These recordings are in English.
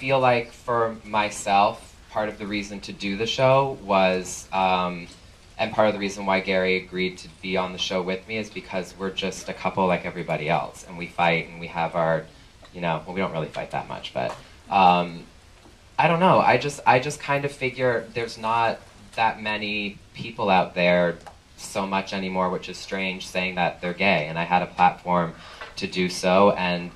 feel like for myself, part of the reason to do the show was, and part of the reason why Gary agreed to be on the show with me is because we're just a couple like everybody else, and we fight and we have our, well, we don't really fight that much, but I don't know. I just kind of figure there's not that many people out there so much anymore, which is strange, saying that they're gay, and I had a platform to do so, and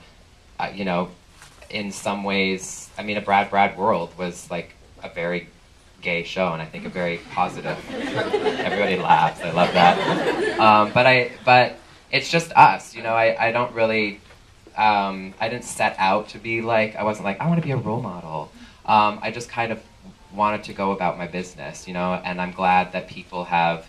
in some ways, I mean, a Brad World was like a very gay show, and I think a very positive. Everybody laughs. I love that. But it's just us. I don't really. I didn't set out to be like. I wasn't like I want to be a role model. I just kind of wanted to go about my business, and I'm glad that people have,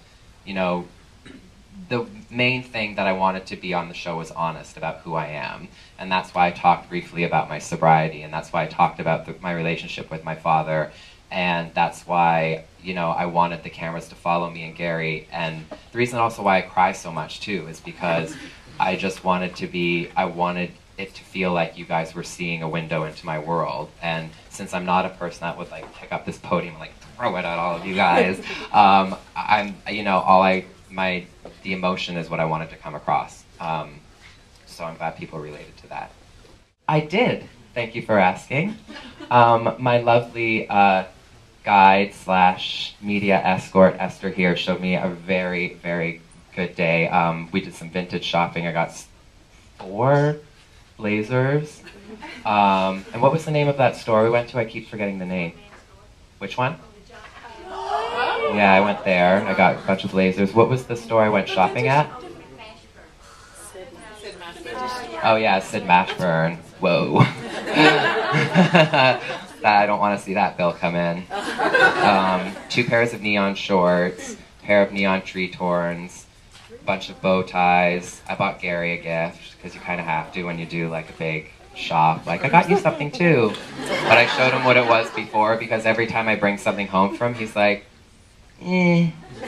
the main thing that I wanted to be on the show was honest about who I am, and that's why I talked briefly about my sobriety, and that's why I talked about my relationship with my father, and that's why, I wanted the cameras to follow me and Gary, and the reason also why I cry so much too is because I just wanted it to feel like you guys were seeing a window into my world, and since I'm not a person that would like pick up this podium and like throw it at all of you guys, the emotion is what I wanted to come across. So I'm glad people related to that. I did. Thank you for asking. My lovely guide / media escort, Esther here, showed me a very, very good day. We did some vintage shopping. I got 4 blazers. And what was the name of that store we went to? I keep forgetting the name. Which one? Yeah, I went there. I got a bunch of blazers. What was the store I went shopping at? Oh yeah, Sid Mashburn. Whoa. I don't want to see that bill come in. 2 pairs of neon shorts, pair of neon tree torns, bunch of bow ties. I bought Gary a gift, because you kind of have to when you do like a big shop. Like, I got you something too. But I showed him what it was before, because every time I bring something home from him, he's like,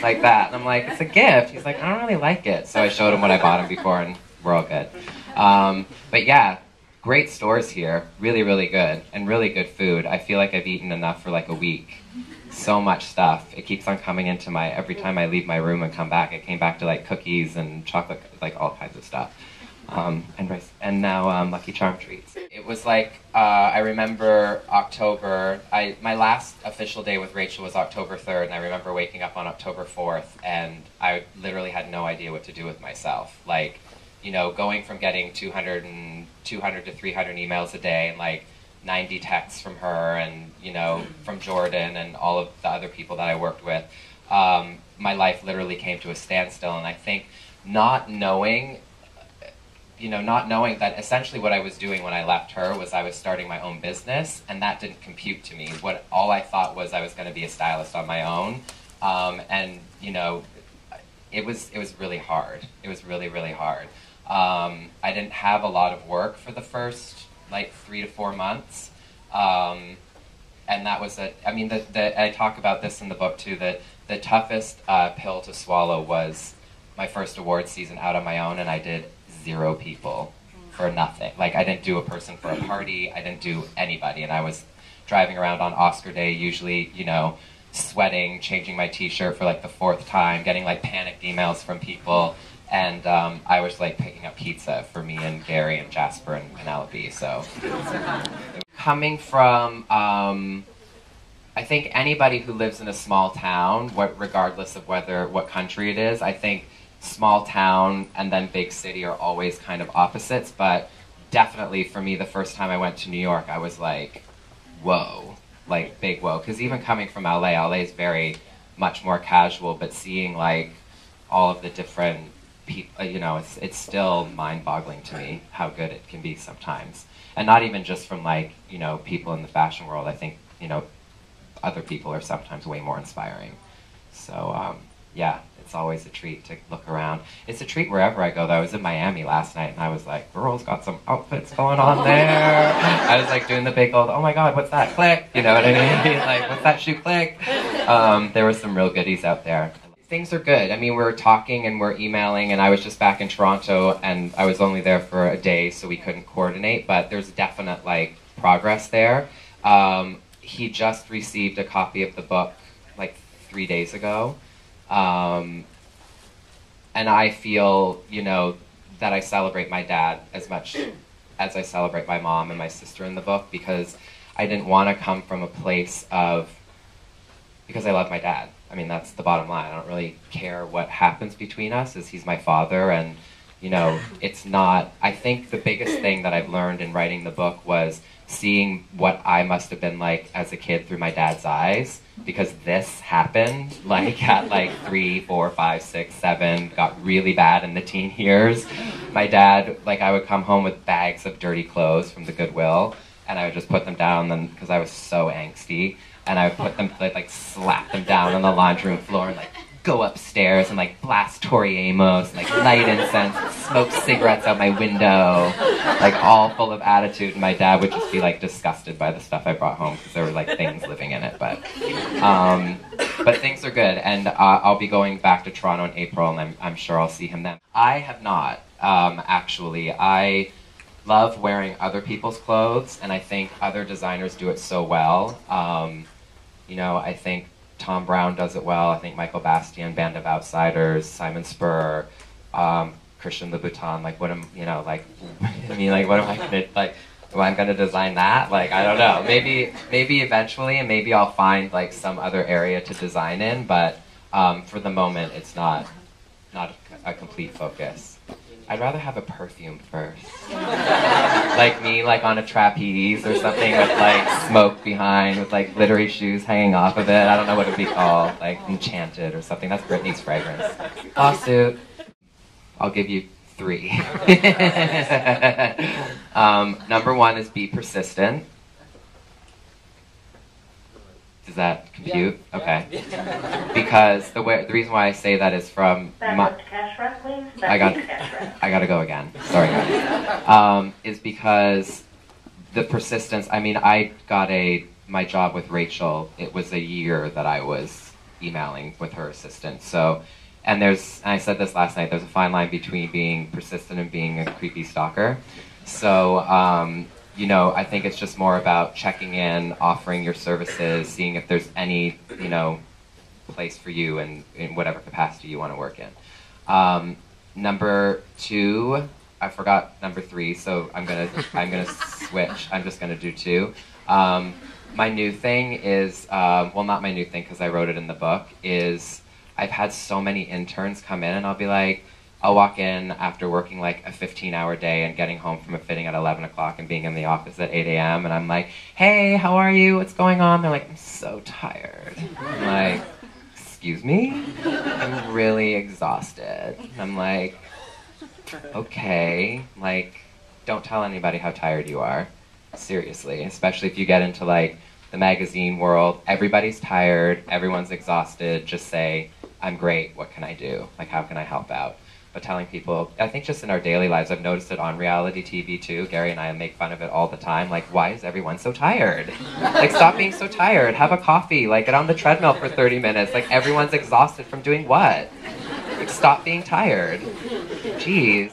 like that. And I'm like, it's a gift. He's like, I don't really like it. So I showed him what I bought him before, and we're all good. But yeah, great stores here. Really, really good. And really good food. I feel like I've eaten enough for like a week. So much stuff. It keeps on coming into every time I leave my room and come back, it came back to like cookies and chocolate, like all kinds of stuff. And rice, and now Lucky Charm treats. It was like, I remember October, my last official day with Rachel was October 3rd, and I remember waking up on October 4th, and I literally had no idea what to do with myself. Like, going from getting 200 to 300 emails a day, and like 90 texts from her, and, from Jordan, and all of the other people that I worked with, my life literally came to a standstill, and I think not knowing that essentially what I was doing when I left her was I was starting my own business, and that didn't compute to me. All I thought was I was going to be a stylist on my own, and it was really hard. It was really, really hard. I didn't have a lot of work for the first like 3 to 4 months, and that was I talk about this in the book too. That the toughest pill to swallow was my first award season out on my own, and I did 0 people for nothing. Like, I didn't do a person for a party, I didn't do anybody, and I was driving around on Oscar day, usually, sweating, changing my t-shirt for like the 4th time, getting like panicked emails from people, and I was like picking up pizza for me and Gary and Jasper and Penelope, so. Coming from, I think anybody who lives in a small town, regardless of what country it is, I think small town and then big city are always kind of opposites, but definitely for me, the first time I went to New York, I was like, whoa, like big whoa, because even coming from LA is very much more casual, but seeing like all of the different people, it's still mind-boggling to me how good it can be sometimes, and not even just from like, people in the fashion world. I think, other people are sometimes way more inspiring. So, yeah, it's always a treat to look around. It's a treat wherever I go, though. I was in Miami last night, and I was like, girls got some outfits going on there. I was like doing the big old, oh my god, what's that? Click! You know what I mean? Like, what's that shoe? Click! There were some real goodies out there. Things are good. I mean, we're talking and we're emailing, and I was just back in Toronto, and I was only there for a day, so we couldn't coordinate, but there's definite, like, progress there. He just received a copy of the book like 3 days ago. And I feel, you know, that I celebrate my dad as much as I celebrate my mom and my sister in the book, because I didn't want to come from a place of, because I love my dad. I mean, that's the bottom line. I don't really care what happens between us, as he's my father, and, you know, it's not, I think the biggest thing that I've learned in writing the book was seeing what I must have been like as a kid through my dad's eyes, because this happened like at like 3, 4, 5, 6, 7, got really bad in the teen years. My dad, like, I would come home with bags of dirty clothes from the Goodwill, and I would just put them down then because I was so angsty, and I would put them, like slap them down on the laundry room floor and like go upstairs and like blast Tori Amos, and, like light incense and smoke cigarettes out my window, like all full of attitude, and my dad would just be like disgusted by the stuff I brought home because there were like things living in it, but things are good, and I'll be going back to Toronto in April, and I'm sure I'll see him then. I have not, actually. I love wearing other people's clothes, and I think other designers do it so well. You know, I think Tom Brown does it well. I think Michael Bastian, Band of Outsiders, Simon Spurr, Christian Louboutin. Like, what am, you know, like, I mean, like, what am I gonna, like, am I gonna design that? Like, I don't know. Maybe eventually, and maybe I'll find like some other area to design in. But for the moment, it's not a complete focus. I'd rather have a perfume first. Like me, like on a trapeze or something with like smoke behind, with like glittery shoes hanging off of it. I don't know what it would be called, like Enchanted or something. That's Britney's fragrance. Lawsuit. I'll give you 3. Number 1 is be persistent. Does that compute? Yeah. Okay. Because the reason why I say that is from my... I gotta go again. Sorry, guys. Is because the persistence. I mean, I got my job with Rachel. It was a year that I was emailing with her assistant. So, and I said this last night. There's a fine line between being persistent and being a creepy stalker. So, you know, I think it's just more about checking in, offering your services, seeing if there's any, you know, place for you in whatever capacity you want to work in. Number 2, I forgot number 3, so I'm gonna switch. I'm just gonna do 2. My new thing is, well, not my new thing because I wrote it in the book, is I've had so many interns come in, and I'll be like, I'll walk in after working like a 15-hour day and getting home from a fitting at 11 o'clock and being in the office at 8 a.m. and I'm like, hey, how are you? What's going on? They're like, I'm so tired. I'm like, excuse me? I'm really exhausted. I'm like, okay, like, don't tell anybody how tired you are. Seriously, especially if you get into like the magazine world. Everybody's tired, everyone's exhausted. Just say, I'm great, what can I do? Like, how can I help out? But telling people, I think just in our daily lives, I've noticed it on reality TV too. Gary and I make fun of it all the time. Like, why is everyone so tired? Like, stop being so tired. Have a coffee. Like, get on the treadmill for 30 minutes. Like, everyone's exhausted from doing what? Like, stop being tired. Jeez.